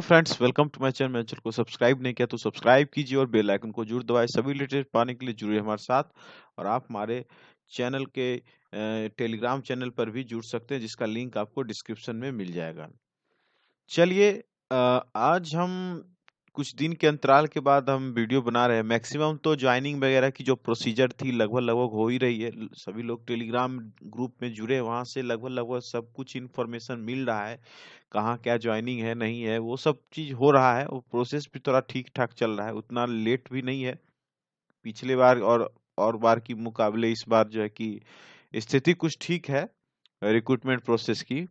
Friends, welcome to my channel. मेरे channel को subscribe नहीं किया तो सब्सक्राइब कीजिए और बेल आइकन को जरूर दबाएं। सभी लेटेस्ट पाने के लिए जुड़िए हमारे साथ। और आप हमारे चैनल के टेलीग्राम चैनल पर भी जुड़ सकते हैं, जिसका लिंक आपको डिस्क्रिप्शन में मिल जाएगा। चलिए, आज हम कुछ दिन के अंतराल के बाद हम वीडियो बना रहे हैं। मैक्सिमम तो ज्वाइनिंग वगैरह की जो प्रोसीजर थी लगभग लगभग हो ही रही है। सभी लोग टेलीग्राम ग्रुप में जुड़े, वहां से लगभग लगभग सब कुछ इन्फॉर्मेशन मिल रहा है। कहाँ क्या ज्वाइनिंग है नहीं है वो सब चीज हो रहा है। वो प्रोसेस भी थोड़ा ठीक ठाक चल रहा है, उतना लेट भी नहीं है पिछले बार और बार की मुकाबले। इस बार जो है कि स्थिति कुछ ठीक है रिक्रूटमेंट प्रोसेस की।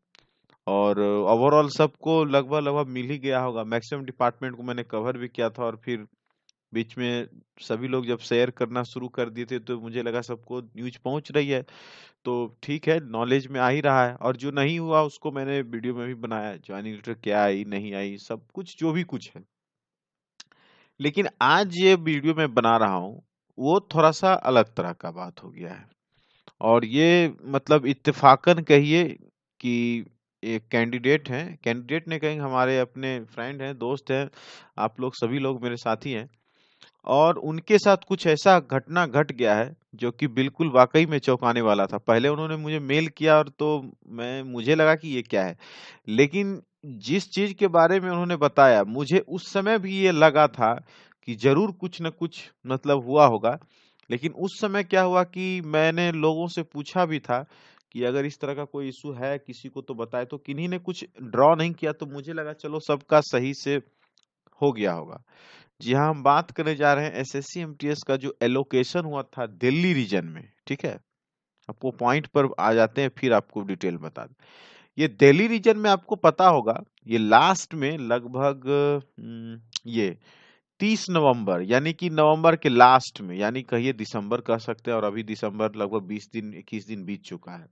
और ओवरऑल सबको लगभग लगभग मिल ही गया होगा। मैक्सिमम डिपार्टमेंट को मैंने कवर भी किया था, और फिर बीच में सभी लोग जब शेयर करना शुरू कर दिए थे तो मुझे लगा सबको न्यूज पहुंच रही है, तो ठीक है, नॉलेज में आ ही रहा है। और जो नहीं हुआ उसको मैंने वीडियो में भी बनाया, ज्वाइनिंग लेटर क्या आई नहीं आई, सब कुछ जो भी कुछ है। लेकिन आज ये वीडियो मैं बना रहा हूँ वो थोड़ा सा अलग तरह का बात हो गया है। और ये मतलब इत्तेफाकन कहिए कि एक कैंडिडेट हैं, कैंडिडेट ने कहेंगे, हमारे अपने फ्रेंड हैं, दोस्त हैं, आप लोग सभी लोग मेरे साथी हैं। और उनके साथ कुछ ऐसा घटना घट गया है जो कि बिल्कुल वाकई में चौंकाने वाला था। पहले उन्होंने मुझे मेल किया और तो मुझे लगा कि ये क्या है, लेकिन जिस चीज के बारे में उन्होंने बताया मुझे उस समय भी ये लगा था कि जरूर कुछ न कुछ मतलब हुआ होगा। लेकिन उस समय क्या हुआ कि मैंने लोगों से पूछा भी था कि अगर इस तरह का कोई इशू है किसी को तो बताए, तो किन्हीं ने कुछ ड्रॉ नहीं किया, तो मुझे लगा चलो सबका सही से हो गया होगा। जी हाँ, हम बात करने जा रहे हैं एसएससी एमटीएस का जो एलोकेशन हुआ था दिल्ली रीजन में। ठीक है, आपको पॉइंट पर आ जाते हैं फिर आपको डिटेल बता दें। ये दिल्ली रीजन में आपको पता होगा, ये लास्ट में लगभग ये 30 नवंबर, यानी कि नवंबर के लास्ट में, यानी कहिए दिसंबर कह सकते हैं, और अभी दिसंबर लगभग 20 दिन 21 दिन बीत चुका है।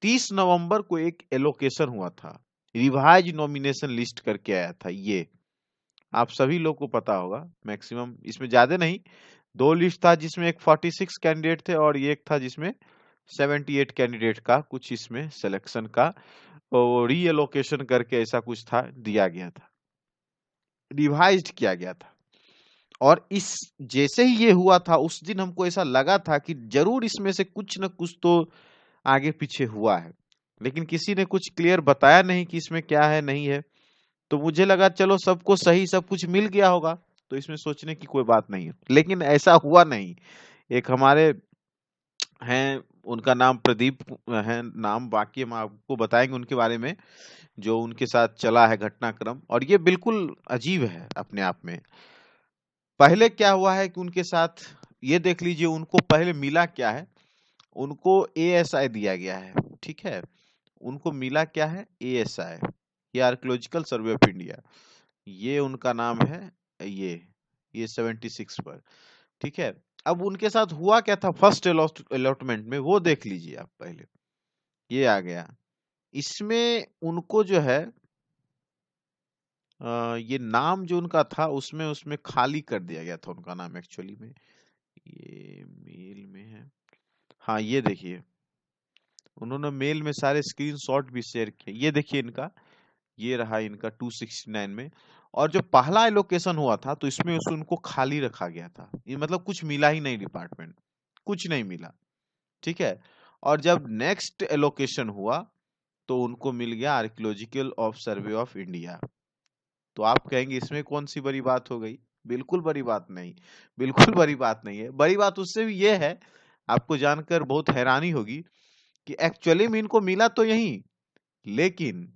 30 नवंबर को एक एलोकेशन हुआ था, रिवाइज नॉमिनेशन लिस्ट करके आया था। ये आप सभी लोग को पता होगा। मैक्सिमम इसमें ज्यादा नहीं, दो लिस्ट था जिसमें एक 46 कैंडिडेट थे और ये एक था जिसमें 78 कैंडिडेट का कुछ इसमें सिलेक्शन का री एलोकेशन करके ऐसा कुछ था, दिया गया था, रिवाइज्ड किया गया था। और इस जैसे ही ये हुआ था उस दिन हमको ऐसा लगा था कि जरूर इसमें से कुछ न कुछ तो आगे पीछे हुआ है, लेकिन किसी ने कुछ क्लियर बताया नहीं कि इसमें क्या है नहीं है। तो मुझे लगा चलो सबको सही सब कुछ मिल गया होगा, तो इसमें सोचने की कोई बात नहीं है। लेकिन ऐसा हुआ नहीं। एक हमारे हैं, उनका नाम प्रदीप है, नाम बाकी हम आपको बताएंगे उनके बारे में, जो उनके साथ चला है घटनाक्रम, और ये बिल्कुल अजीब है अपने आप में। पहले क्या हुआ है कि उनके साथ ये देख लीजिए, उनको पहले मिला क्या है। उनको एएसआई दिया गया है। ठीक है, उनको मिला क्या है, एएसआई, ये आर्कियोलॉजिकल सर्वे ऑफ इंडिया, ये उनका नाम है। ये 76 पर। ठीक है, अब उनके साथ हुआ क्या था फर्स्ट अलॉटमेंट में, वो देख लीजिए आप पहले। ये आ गया, इसमें उनको जो है ये नाम जो उनका था उसमें उसमें खाली कर दिया गया था उनका नाम एक्चुअली में। ये मेल में है, हाँ ये देखिए, उन्होंने मेल में सारे स्क्रीनशॉट भी शेयर किए। ये देखिए इनका, ये रहा इनका 269 में। और जो पहला एलोकेशन हुआ था तो इसमें उनको खाली रखा गया था, ये मतलब कुछ मिला ही नहीं, डिपार्टमेंट कुछ नहीं मिला। ठीक है, और जब नेक्स्ट एलोकेशन हुआ तो उनको मिल गया archaeological of survey of India. तो आप कहेंगे इसमें कौन सी बड़ी बात हो गई। बिल्कुल बड़ी बात नहीं, बिल्कुल बड़ी बात नहीं है। बड़ी बात उससे भी ये है, आपको जानकर बहुत हैरानी होगी कि एक्चुअली में इनको मिला तो यही, लेकिन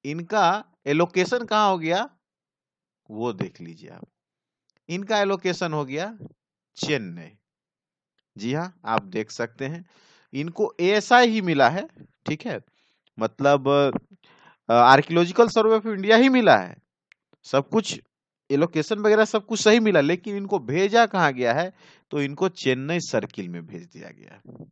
इनका एलोकेशन कहाँ हो गया, वो देख लीजिए आप। इनका एलोकेशन हो गया चेन्नई। जी हाँ, आप देख सकते हैं, इनको एएसआई ही मिला है। ठीक है, मतलब आर्कियोलॉजिकल सर्वे ऑफ इंडिया ही मिला है, सब कुछ एलोकेशन वगैरह सब कुछ सही मिला, लेकिन इनको भेजा कहाँ गया है, तो इनको चेन्नई सर्किल में भेज दिया गया है।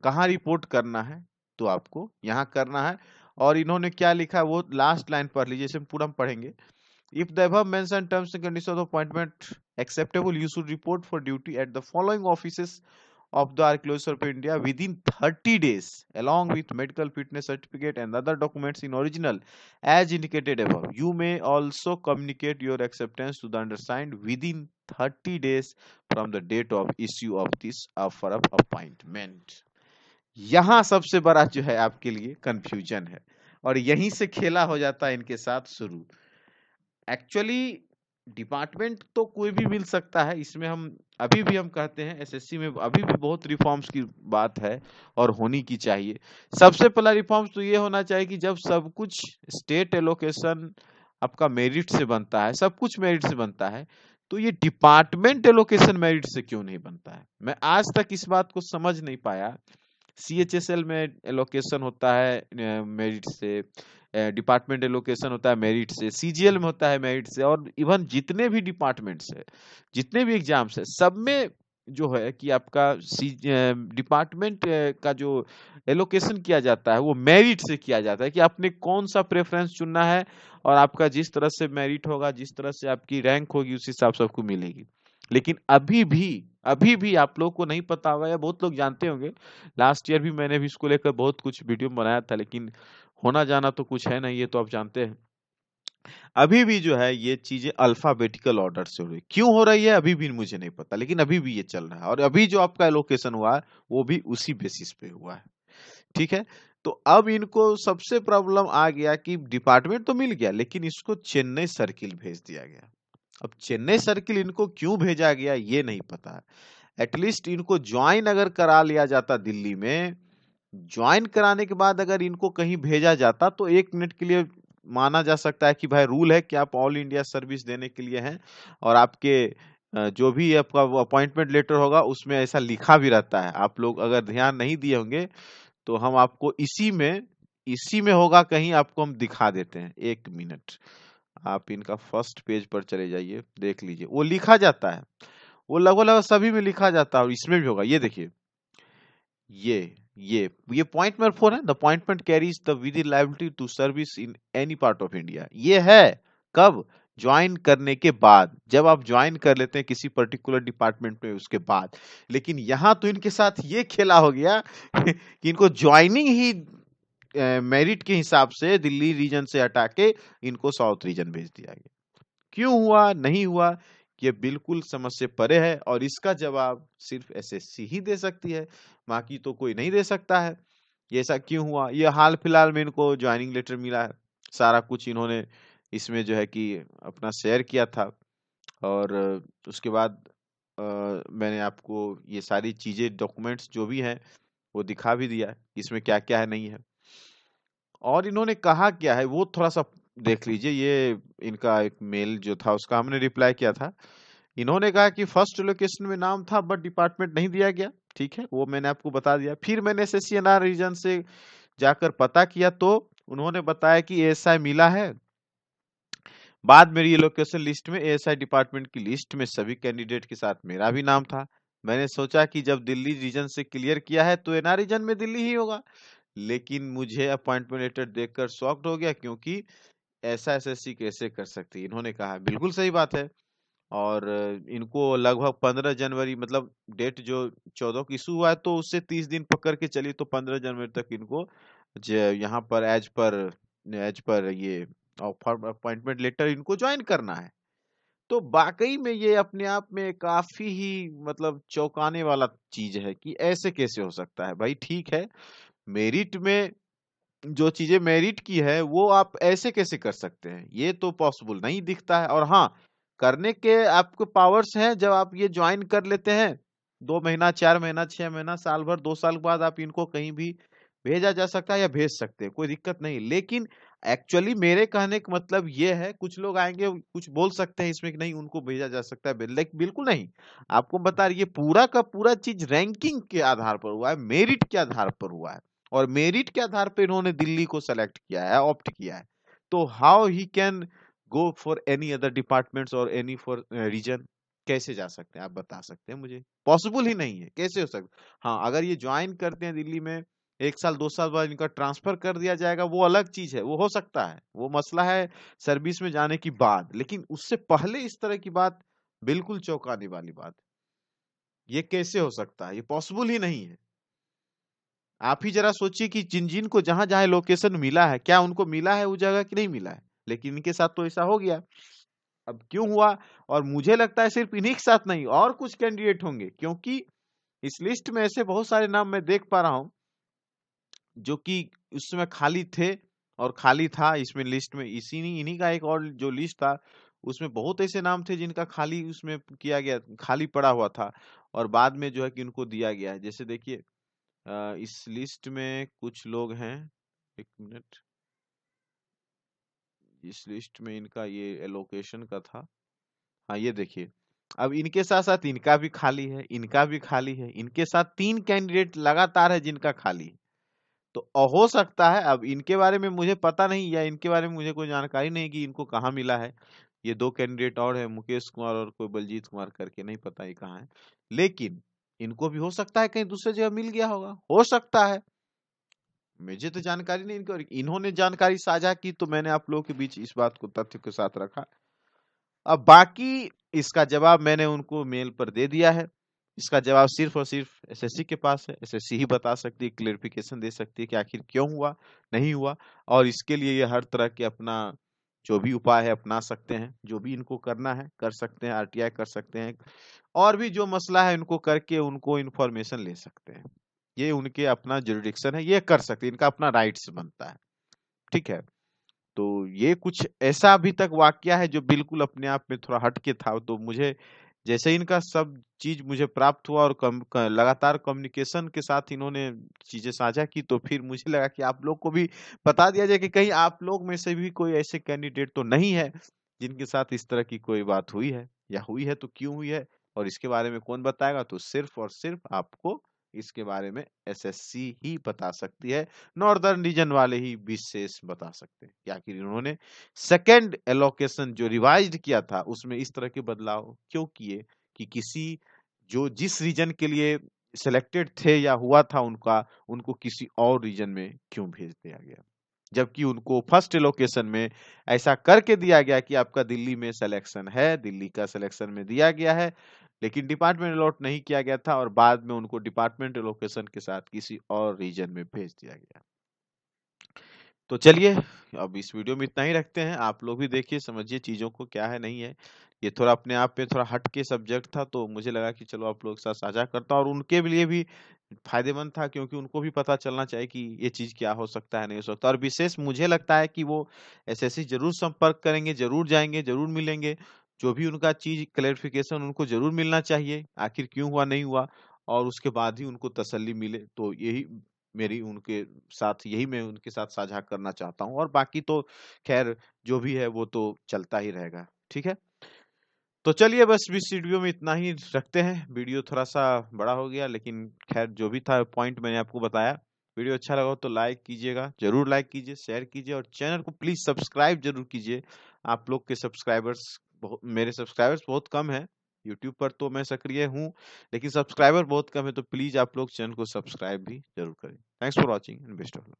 कहाँ रिपोर्ट करना है, तो आपको यहाँ करना है। और इन्होंने क्या लिखा है वो लास्ट लाइन पढ़ लीजिए, इसे पूरा हम पढ़ेंगे। If the above mentioned terms and conditions of appointment acceptable, you should report for duty at the following offices of the Archaeology of India within 30 days along with medical fitness certificate and other documents in original as indicated above. You may also communicate your acceptance to the undersigned within 30 days from the date of issue of this offer of appointment. यहाँ सबसे बड़ा जो है आपके लिए confusion है और यहीं से खेला हो जाता है इनके साथ शुरू। एक्चुअली डिपार्टमेंट तो कोई भी मिल सकता है, इसमें हम अभी भी हम कहते हैं एसएससी में अभी भी बहुत रिफॉर्म्स की बात है और होनी की चाहिए। सबसे पहला रिफॉर्म्स तो ये होना चाहिए कि जब सब कुछ स्टेट एलोकेशन आपका मेरिट से बनता है, सब कुछ मेरिट से बनता है, तो ये डिपार्टमेंट एलोकेशन मेरिट से क्यों नहीं बनता है? मैं आज तक इस बात को समझ नहीं पाया। सीएचएसएल में एलोकेशन होता है मेरिट से, डिपार्टमेंट एलोकेशन होता है मेरिट से, सीजीएल में होता है मेरिट से, और इवन जितने भी डिपार्टमेंट्स है, जितने भी एग्जाम्स है, सब में जो है कि आपका डिपार्टमेंट का जो एलोकेशन किया जाता है वो मेरिट से किया जाता है कि आपने कौन सा प्रेफरेंस चुनना है और आपका जिस तरह से मेरिट होगा, जिस तरह से आपकी रैंक होगी, उस हिसाब से आपको मिलेगी। लेकिन अभी भी आप लोग को नहीं पता होगा या बहुत लोग जानते होंगे, लास्ट ईयर भी मैंने भी इसको लेकर बहुत कुछ वीडियो बनाया था, लेकिन होना जाना तो कुछ है नहीं, ये तो आप जानते हैं। अभी भी जो है ये चीजें अल्फाबेटिकल ऑर्डर से हो रही, क्यों हो रही है अभी भी मुझे नहीं पता, लेकिन अभी भी ये चल रहा है और अभी जो आपका एलोकेशन हुआ है वो भी उसी बेसिस पे हुआ है। ठीक है, तो अब इनको सबसे प्रॉब्लम आ गया कि डिपार्टमेंट तो मिल गया लेकिन इसको चेन्नई सर्किल भेज दिया गया। अब चेन्नई सर्किल इनको क्यों भेजा गया ये नहीं पता है। एटलीस्ट इनको ज्वाइन अगर करा लिया जाता दिल्ली में, ज्वाइन कराने के बाद अगर इनको कहीं भेजा जाता तो 1 मिनट के लिए माना जा सकता है कि भाई रूल है कि आप ऑल इंडिया सर्विस देने के लिए हैं और आपके जो भी आपका अपॉइंटमेंट लेटर होगा उसमें ऐसा लिखा भी रहता है। आप लोग अगर ध्यान नहीं दिए होंगे तो हम आपको इसी में होगा कहीं, आपको हम दिखा देते हैं। 1 मिनट, आप इनका फर्स्ट पेज पर चले जाइए, देख लीजिए, वो लिखा जाता है, वो लगभग लगभग सभी में लिखा जाता है और इसमें भी होगा। ये देखिए, ये ये पॉइंट नंबर 4 है, the appointment carries the with liability to service in any part of India. ये है कब? ज्वाइन करने के बाद, जब आप ज्वाइन कर लेते हैं किसी पर्टिकुलर डिपार्टमेंट में उसके बाद। लेकिन यहाँ तो इनके साथ ये खेला हो गया कि इनको ज्वाइनिंग ही मेरिट के हिसाब से दिल्ली रीजन से हटा के इनको साउथ रीजन भेज दिया गया। क्यों हुआ, नहीं हुआ, ये बिल्कुल समझ से परे है और इसका जवाब सिर्फ एसएससी ही दे सकती है, बाकी तो कोई नहीं दे सकता है। ये ऐसा क्यों हुआ? ये हाल फिलहाल में इनको ज्वाइनिंग लेटर मिला है, सारा कुछ इन्होंने इसमें जो है कि अपना शेयर किया था और उसके बाद मैंने आपको ये सारी चीजें, डॉक्यूमेंट्स जो भी हैं वो दिखा भी दिया है, इसमें क्या क्या है नहीं है। और इन्होंने कहा क्या है वो थोड़ा सा देख लीजिए। ये इनका एक मेल जो था उसका हमने रिप्लाई किया था। इन्होंने कहा कि फर्स्ट लोकेशन में नाम था बट डिपार्टमेंट नहीं दिया गया। ठीक है, वो मैंने आपको बता दिया। फिर मैंने एसएससीएनआर रीजन से जाकर पता किया तो उन्होंने बताया कि एएसआई मिला है। बाद मेरी लोकेशन लिस्ट में एएसआई डिपार्टमेंट की लिस्ट में सभी कैंडिडेट के साथ मेरा भी नाम था। मैंने सोचा कि जब दिल्ली रीजन से क्लियर किया है तो एनआर रीजन में दिल्ली ही होगा, लेकिन मुझे अपॉइंटमेंट लेटर देखकर शॉक्ड हो गया क्योंकि ऐसा एसएससी कैसे कर सकती है। इन्होंने कहा बिल्कुल सही बात है और इनको लगभग 15 जनवरी, मतलब डेट जो 14 को इशू हुआ है तो उससे 30 दिन पकड़ के चली, तो 15 जनवरी तक इनको यहाँ पर एज पर ये ऑफर अपॉइंटमेंट लेटर इनको ज्वाइन करना है। तो वाकई में ये अपने आप में काफी ही मतलब चौंकाने वाला चीज है कि ऐसे कैसे हो सकता है। भाई ठीक है, मेरिट में जो चीजें मेरिट की है वो आप ऐसे कैसे कर सकते हैं? ये तो पॉसिबल नहीं दिखता है। और हाँ, करने के आपके पावर्स हैं जब आप ये ज्वाइन कर लेते हैं, 2 महीना, 4 महीना, 6 महीना, साल भर, 2 साल के बाद आप इनको कहीं भी भेजा जा सकता है या भेज सकते हैं, कोई दिक्कत नहीं। लेकिन एक्चुअली मेरे कहने का मतलब ये है, कुछ लोग आएंगे कुछ बोल सकते हैं इसमें कि नहीं उनको भेजा जा सकता है, लेकिन बिल्कुल नहीं। आपको बता रही, ये पूरा का पूरा चीज रैंकिंग के आधार पर हुआ है, मेरिट के आधार पर हुआ है और मेरिट के आधार पर इन्होंने दिल्ली को सेलेक्ट किया है, ऑप्ट किया है। तो how he can go for any other departments और एनी फॉर रीजन? कैसे जा सकते हैं आप बता सकते हैं मुझे? पॉसिबल ही नहीं है, कैसे हो सकता? हाँ, अगर ये ज्वाइन करते हैं दिल्ली में, 1 साल 2 साल बाद इनका ट्रांसफर कर दिया जाएगा, वो अलग चीज है, वो हो सकता है, वो मसला है सर्विस में जाने की बाद। लेकिन उससे पहले इस तरह की बात बिल्कुल चौंकाने वाली बात है। ये कैसे हो सकता है? ये पॉसिबल ही नहीं है। आप ही जरा सोचिए कि जिन-जिन को जहाँ-जहाँ लोकेशन मिला है, क्या उनको मिला है वो जगह कि नहीं मिला है? लेकिन इनके साथ तो ऐसा हो गया। अब क्यों हुआ? और मुझे लगता है सिर्फ इन्हीं के साथ नहीं और कुछ कैंडिडेट होंगे, क्योंकि इस लिस्ट में ऐसे बहुत सारे नाम मैं देख पा रहा हूँ, जो कि उस समय खाली थे और खाली था इसमें लिस्ट में इन्हीं का एक और जो लिस्ट था, उसमें बहुत ऐसे नाम थे जिनका खाली उसमें किया गया खाली पड़ा हुआ था और बाद में जो है कि उनको दिया गया है। जैसे देखिए इस लिस्ट में कुछ लोग हैं, 1 मिनट, इस लिस्ट में इनका ये एलोकेशन का था। हाँ, ये देखिए। अब इनके साथ-साथ इनका भी खाली है, इनका भी खाली है, इनके साथ 3 कैंडिडेट लगातार है जिनका खाली है। तो हो सकता है, अब इनके बारे में मुझे पता नहीं या इनके बारे में मुझे कोई जानकारी नहीं कि इनको कहाँ मिला है। ये 2 कैंडिडेट और हैं, मुकेश कुमार और कोई बलजीत कुमार करके, नहीं पता ये कहाँ है। लेकिन इनको भी हो सकता है कहीं दूसरी जगह मिल गया होगा, हो सकता है। मुझे तो जानकारी नहीं इनकी, और इन्होंने जानकारी साझा की तो मैंने आप लोगों के बीच इस बात को तथ्य के साथ रखा। अब बाकी इसका जवाब मैंने उनको मेल पर दे दिया है। इसका जवाब सिर्फ़ और सिर्फ़ एसएससी के पास है। एसएससी ही बता सकती है, क्लेरिफ़िकेशन दे सकती है कि आखिर क्यों हुआ, नहीं हुआ, और इसके लिए ये हर तरह के अपना जो भी उपाय है अपना सकते हैं। जो भी इनको करना है कर सकते हैं, आरटीआई कर सकते हैं, और भी जो मसला है इनको करके उनको इन्फॉर्मेशन ले सकते हैं। ये उनके अपना जुरिडिक्शन है, ये कर सकते हैं, इनका अपना राइट्स बनता है। ठीक है? तो ये कुछ ऐसा अभी तक वाकया है जो बिल्कुल अपने आप में थोड़ा हट के था, तो मुझे जैसे ही इनका सब चीज़ मुझे प्राप्त हुआ और कम क लगातार कम्युनिकेशन के साथ इन्होंने चीज़ें साझा की, तो फिर मुझे लगा कि आप लोग को भी बता दिया जाए कि कहीं आप लोग में से भी कोई ऐसे कैंडिडेट तो नहीं है, जिनके साथ इस तरह की कोई बात हुई है, या हुई है तो क्यों हुई है और इसके बारे में कौन बताएगा? तो सिर्फ़ और सिर्फ़ आपको इसके बारे में एसएससी ही बता सकती है। नॉर्दर्न रीजन वाले ही विशेष बता सकते हैं कि आखिर इन्होंने सेकंड एलोकेशन जो रिवाइज्ड किया था उसमें इस तरह के बदलाव क्यों किए, कि किसी जो जिस रीजन के लिए सिलेक्टेड थे या हुआ था उनका, उनको किसी और रीजन में क्यों भेज दिया गया, जबकि उनको फर्स्ट एलोकेशन में ऐसा करके दिया गया कि आपका दिल्ली में सिलेक्शन है, दिल्ली का सिलेक्शन में दिया गया है, लेकिन डिपार्टमेंट अलॉट नहीं किया गया था और बाद में उनको डिपार्टमेंट एलोकेशन के साथ किसी और रीजन में भेज दिया गया। तो चलिए, अब इस वीडियो में इतना ही रखते हैं। आप लोग भी देखिए, समझिए चीज़ों को क्या है, नहीं है। ये थोड़ा अपने आप में थोड़ा हट के सब्जेक्ट था, तो मुझे लगा कि चलो आप लोग के साथ साझा करता हूँ, और उनके लिए भी फ़ायदेमंद था, क्योंकि उनको भी पता चलना चाहिए कि ये चीज़ क्या हो सकता है, नहीं हो सकता। और विशेष मुझे लगता है कि वो एसएससी ज़रूर संपर्क करेंगे, ज़रूर जाएँगे, ज़रूर मिलेंगे। जो भी उनका चीज़ क्लैरिफ़िकेशन उनको ज़रूर मिलना चाहिए, आखिर क्यों हुआ, नहीं हुआ, और उसके बाद ही उनको तसल्ली मिले। तो यही मेरी उनके साथ, यही मैं उनके साथ साझा करना चाहता हूँ, और बाकी तो ख़ैर जो भी है वो तो चलता ही रहेगा, ठीक है? तो चलिए, बस इस वीडियो में इतना ही रखते हैं। वीडियो थोड़ा-सा बड़ा हो गया, लेकिन ख़ैर जो भी था पॉइंट मैंने आपको बताया। वीडियो अच्छा लगा हो तो लाइक कीजिएगा, ज़रूर लाइक कीजिए, शेयर कीजिए और चैनल को प्लीज़ सब्सक्राइब ज़रूर कीजिए। आप लोग के सब्सक्राइबर्स मेरे सब्सक्राइबर्स बहुत कम हैं। यूट्यूब पर तो मैं सक्रिय हूँ, लेकिन सब्सक्राइबर बहुत कम है, तो प्लीज़ आप लोग चैनल को सब्सक्राइब भी ज़रूर करें। Thanks for watching and best of luck.